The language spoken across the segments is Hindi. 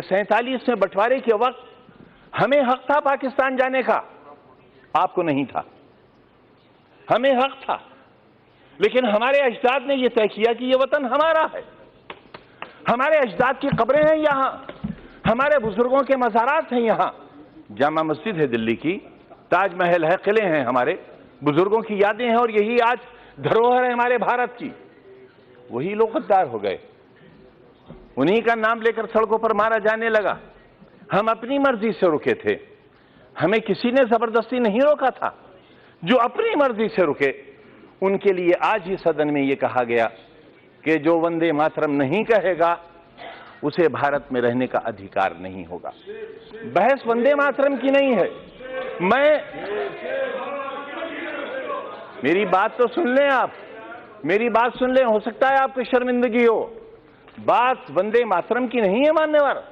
47 में बंटवारे के वक्त हमें हक था पाकिस्तान जाने का, आपको नहीं था। हमें हक था, लेकिन हमारे अजदाद ने यह तय किया कि यह वतन हमारा है। हमारे अजदाद की कब्रें हैं यहां, हमारे बुजुर्गों के मज़ारात हैं यहां। जामा मस्जिद है दिल्ली की, ताजमहल है, किले हैं, हमारे बुजुर्गों की यादें हैं, और यही आज धरोहर है हमारे भारत की। वही लोग गद्दार हो गए, उन्हीं का नाम लेकर सड़कों पर मारा जाने लगा। हम अपनी मर्जी से रुके थे, हमें किसी ने जबरदस्ती नहीं रोका था। जो अपनी मर्जी से रुके उनके लिए आज ही सदन में यह कहा गया कि जो वंदे मातरम नहीं कहेगा उसे भारत में रहने का अधिकार नहीं होगा। बहस वंदे मातरम की नहीं है। मेरी बात तो सुन लें आप, मेरी बात सुन लें, हो सकता है आपको शर्मिंदगी हो। बात वंदे मातरम की नहीं है मान्यवर।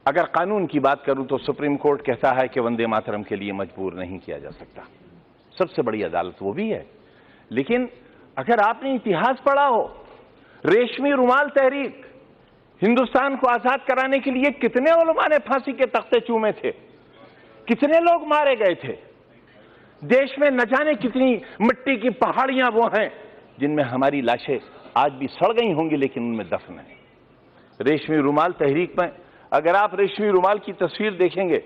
अगर कानून की बात करूं तो सुप्रीम कोर्ट कहता है कि वंदे मातरम के लिए मजबूर नहीं किया जा सकता, सबसे बड़ी अदालत वो भी है। लेकिन अगर आपने इतिहास पढ़ा हो, रेशमी रुमाल तहरीक, हिंदुस्तान को आजाद कराने के लिए कितने उलमा ने फांसी के तख्ते चूमे थे, कितने लोग मारे गए थे। देश में न जाने कितनी मिट्टी की पहाड़ियां वो हैं जिनमें हमारी लाशें आज भी सड़ गई होंगी, लेकिन उनमें दफन है। रेशमी रुमाल तहरीक में अगर आप रेशमी रुमाल की तस्वीर देखेंगे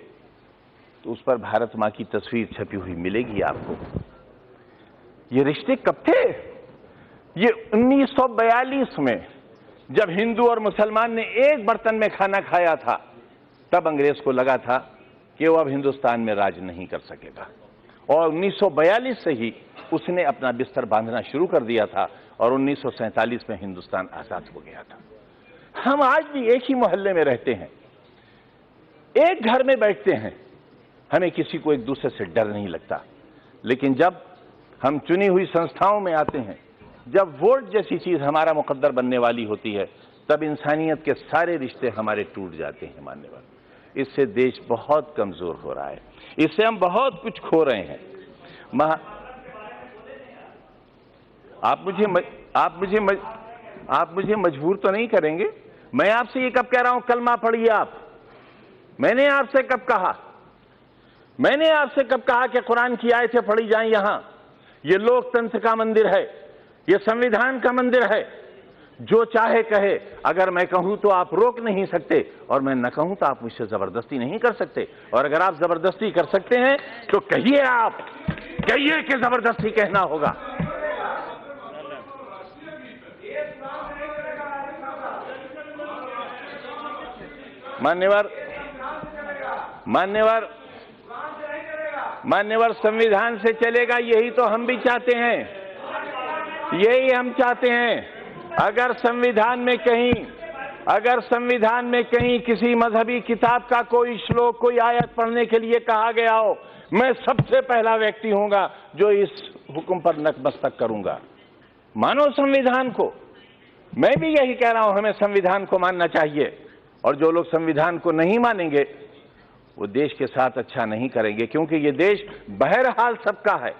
तो उस पर भारत मां की तस्वीर छपी हुई मिलेगी आपको। ये रिश्ते कब थे? ये 1942 में जब हिंदू और मुसलमान ने एक बर्तन में खाना खाया था, तब अंग्रेज को लगा था कि वो अब हिंदुस्तान में राज नहीं कर सकेगा, और 1942 से ही उसने अपना बिस्तर बांधना शुरू कर दिया था, और 1947 में हिंदुस्तान आजाद हो गया था। हम आज भी एक ही मोहल्ले में रहते हैं, एक घर में बैठते हैं, हमें किसी को एक दूसरे से डर नहीं लगता। लेकिन जब हम चुनी हुई संस्थाओं में आते हैं, जब वोट जैसी चीज हमारा मुकद्दर बनने वाली होती है, तब इंसानियत के सारे रिश्ते हमारे टूट जाते हैं मान्यवर। इससे देश बहुत कमजोर हो रहा है, इससे हम बहुत कुछ खो रहे हैं। आप मुझे मजबूर तो नहीं करेंगे। मैं आपसे ये कब कह रहा हूं कलमा पढ़िए आप? मैंने आपसे कब कहा? मैंने आपसे कब कहा कि कुरान की आयतें पढ़ी जाएं? यहां ये लोकतंत्र का मंदिर है, ये संविधान का मंदिर है। जो चाहे कहे, अगर मैं कहूं तो आप रोक नहीं सकते, और मैं न कहूं तो आप मुझसे जबरदस्ती नहीं कर सकते। और अगर आप जबरदस्ती कर सकते हैं तो कहिए, आप कहिए कि जबरदस्ती कहना होगा। मान्यवर संविधान से चलेगा, यही तो हम भी चाहते हैं, यही हम चाहते हैं। अगर संविधान में कहीं किसी मजहबी किताब का कोई श्लोक, कोई आयत पढ़ने के लिए कहा गया हो, मैं सबसे पहला व्यक्ति हूंगा जो इस हुक्म पर नतमस्तक करूंगा। मानो संविधान को। मैं भी यही कह रहा हूं, हमें संविधान को मानना चाहिए, और जो लोग संविधान को नहीं मानेंगे वो देश के साथ अच्छा नहीं करेंगे, क्योंकि ये देश बहरहाल सबका है।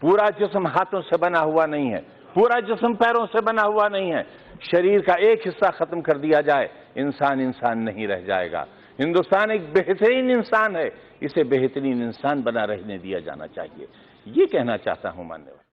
पूरा जिस्म हाथों से बना हुआ नहीं है, पूरा जिस्म पैरों से बना हुआ नहीं है। शरीर का एक हिस्सा खत्म कर दिया जाए, इंसान इंसान नहीं रह जाएगा। हिंदुस्तान एक बेहतरीन इंसान है, इसे बेहतरीन इंसान बना रहने दिया जाना चाहिए। ये कहना चाहता हूं मान्यवर।